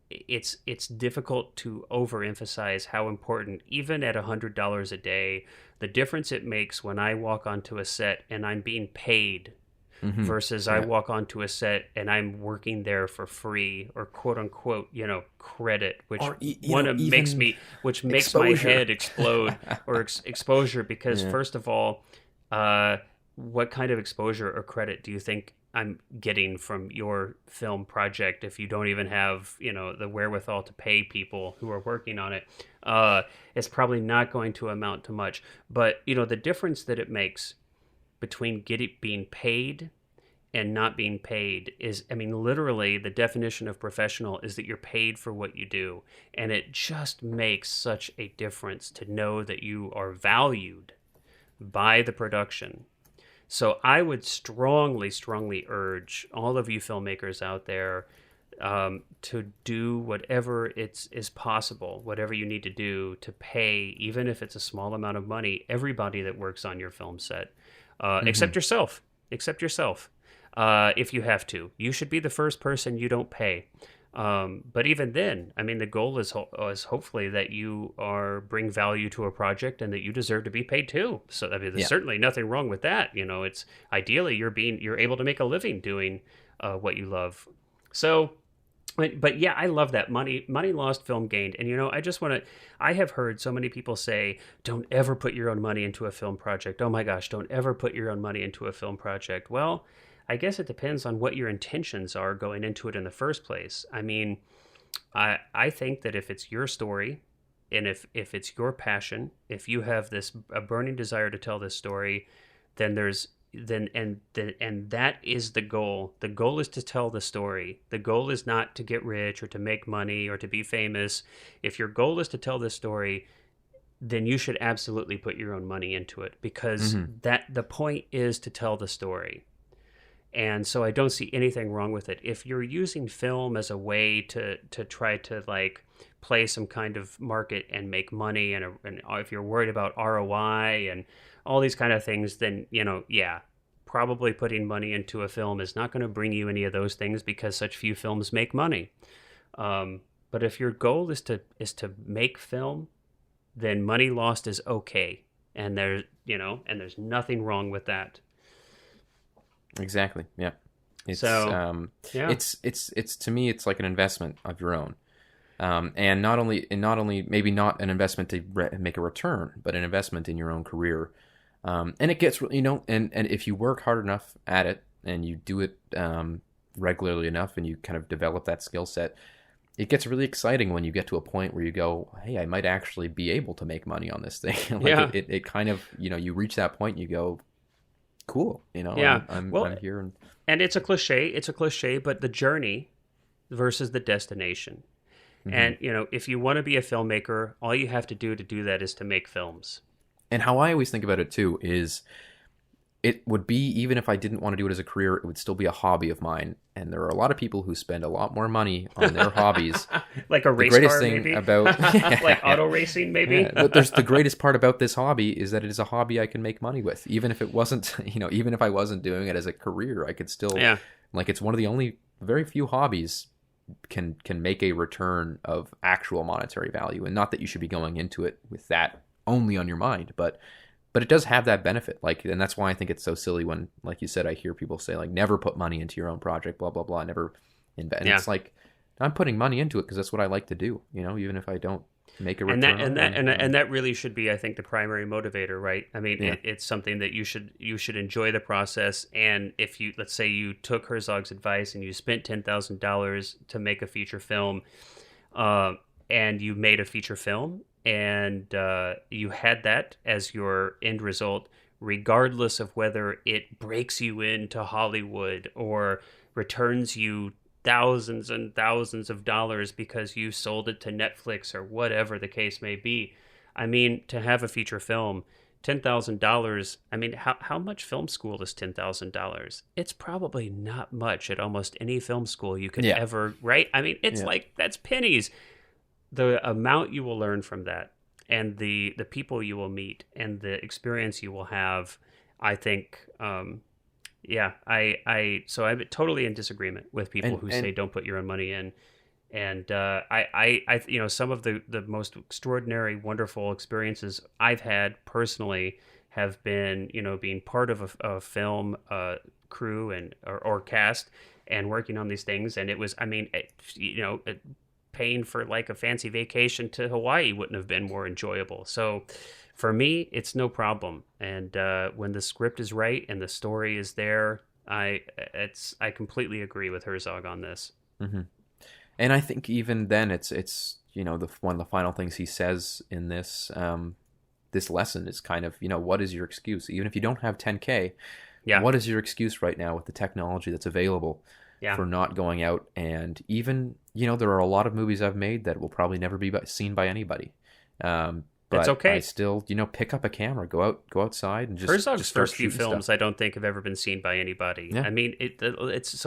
it's difficult to overemphasize how important, even at $100 a day, the difference it makes when I walk onto a set and I'm being paid versus I Yeah. walk onto a set and I'm working there for free, or quote unquote, credit, which Or, makes even me, which makes exposure. my head explode, or exposure, because Yeah. first of all, what kind of exposure or credit do you think I'm getting from your film project if you don't even have, the wherewithal to pay people who are working on it? It's probably not going to amount to much. But, the difference that it makes between being paid and not being paid is, I mean, literally the definition of professional is that you're paid for what you do. And it just makes such a difference to know that you are valued by the production. So I would strongly, strongly urge all of you filmmakers out there to do whatever is possible, whatever you need to do to pay, even if it's a small amount of money, everybody that works on your film set, except yourself. Except yourself, if you have to. You should be the first person you don't pay. But even then, I mean, the goal is hopefully that you bring value to a project, and that you deserve to be paid too. So I mean, there's Yeah. certainly nothing wrong with that. It's ideally you're able to make a living doing what you love. So, but yeah, I love that money lost, film gained. And I have heard so many people say, don't ever put your own money into a film project. Oh my gosh, don't ever put your own money into a film project. Well, I guess it depends on what your intentions are going into it in the first place. I mean, I think that if it's your story, and if it's your passion, if you have a burning desire to tell this story, then that is the goal. The goal is to tell the story. The goal is not to get rich or to make money or to be famous. If your goal is to tell this story, then you should absolutely put your own money into it, because that the point is to tell the story. And so I don't see anything wrong with it. If you're using film as a way to try to like play some kind of market and make money, and if you're worried about ROI and all these kind of things, then yeah, probably putting money into a film is not going to bring you any of those things, because such few films make money. But if your goal is to make film, then money lost is okay, and there's nothing wrong with that. Exactly. Yeah. It's So, yeah. it's to me, it's like an investment of your own. And not only maybe not an investment to make a return, but an investment in your own career. And it gets, and if you work hard enough at it and you do it regularly enough and you kind of develop that skill set, it gets really exciting when you get to a point where you go, hey, I might actually be able to make money on this thing. Like Yeah. it kind of, you reach that point and you go, cool, Yeah. I'm Well, here. And and it's a cliche. It's a cliche, but the journey versus the destination. mhm. And, if you want to be a filmmaker, all you have to do that is to make films. And how I always think about it too is it would be, even if I didn't want to do it as a career, it would still be a hobby of mine. And there are a lot of people who spend a lot more money on their hobbies. Like a The race greatest car, thing maybe? about Like yeah, auto racing, maybe? yeah. But there's the greatest part about this hobby is that it is a hobby I can make money with. Even if it wasn't, even if I wasn't doing it as a career, I could still, Yeah. like, it's one of the only very few hobbies can make a return of actual monetary value. And not that you should be going into it with that only on your mind, but it does have that benefit. Like, and that's why I think it's so silly when, like you said, I hear people say, like, never put money into your own project, blah blah blah, never invest. And Yeah. it's like, I'm putting money into it because that's what I like to do. Even if I don't make a And that return and on that it. and that really should be, I think, the primary motivator, right? I mean, Yeah. it's something that you should enjoy the process. And if you, let's say, you took Herzog's advice and you spent $10,000 to make a feature film, uh, and you made a feature film, and you had that as your end result, regardless of whether it breaks you into Hollywood or returns you thousands and thousands of dollars because you sold it to Netflix or whatever the case may be. I mean, to have a feature film, $10,000. I mean, how much film school is $10,000? It's probably not much at almost any film school you could Yeah. ever, right? I mean, it's Yeah. like, that's pennies. The amount you will learn from that, and the people you will meet, and the experience you will have, I think, yeah, so I'm totally in disagreement with people who say And don't put your own money in. And some of the most extraordinary, wonderful experiences I've had personally have been, being part of a film crew and or cast and working on these things. And it was, I mean, paying for like a fancy vacation to Hawaii wouldn't have been more enjoyable. So for me, it's no problem. And when the script is right and the story is there, I completely agree with Herzog on this. mhm. And I think even then, it's one of the final things he says in this lesson is kind of, what is your excuse? Even if you don't have 10K, Yeah, what is your excuse right now with the technology that's available yeah. for not going out? And even, there are a lot of movies I've made that will probably never be seen by anybody. That's But okay. I still, pick up a camera, go outside, and Herzog's just start first few shooting films, stuff. I don't think have ever been seen by anybody. Yeah. I mean, it's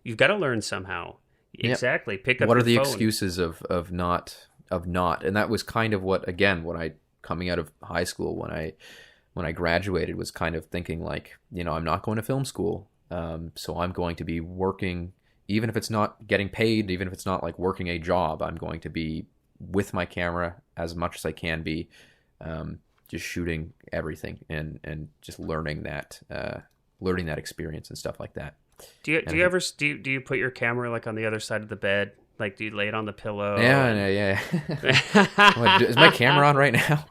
you've got to learn somehow. Yep. Exactly. Pick up What are your the phone. excuses of not, and that was kind of what, again, when I, coming out of high school, when I graduated, was kind of thinking like, I'm not going to film school, so I'm going to be working, even if it's not getting paid, even if it's not like working a job, I'm going to be with my camera as much as I can be, just shooting everything and just learning that experience and stuff like that. Do you And do I you think, ever do you put your camera like on the other side of the bed? Like, do you lay it on the pillow? yeah. Is my camera on right now?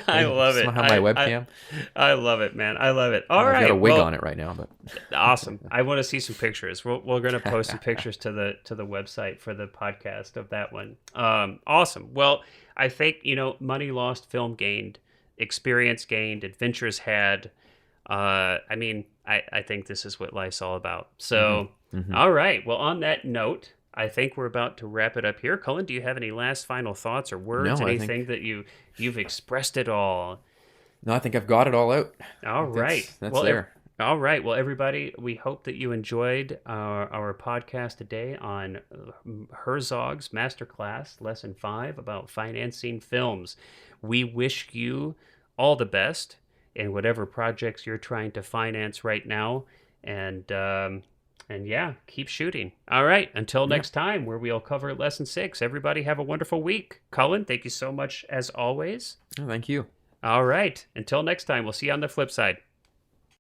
I love it. Somehow my webcam. I love it, man. I love it. All I've right. got a wig well, on it right now, but Awesome. I want to see some pictures. We're going to post some pictures to the website for the podcast of that one. Awesome. Well, I think, money lost, film gained, experience gained, adventures had. I mean, I think this is what life's all about. So, Mhm. all right. Well, on that note, I think we're about to wrap it up here. Cullen, do you have any last final thoughts or words? No, I Anything that you've expressed it all? No, I think I've got it all out. All right. That's Well, there. all right. Well, everybody, we hope that you enjoyed our podcast today on Herzog's Masterclass, Lesson 5, about financing films. We wish you all the best in whatever projects you're trying to finance right now. And yeah, keep shooting. All right. Until next time, where we'll cover Lesson 6. Everybody have a wonderful week. Cullen, thank you so much as always. Oh, thank you. All right. Until next time, we'll see you on the flip side.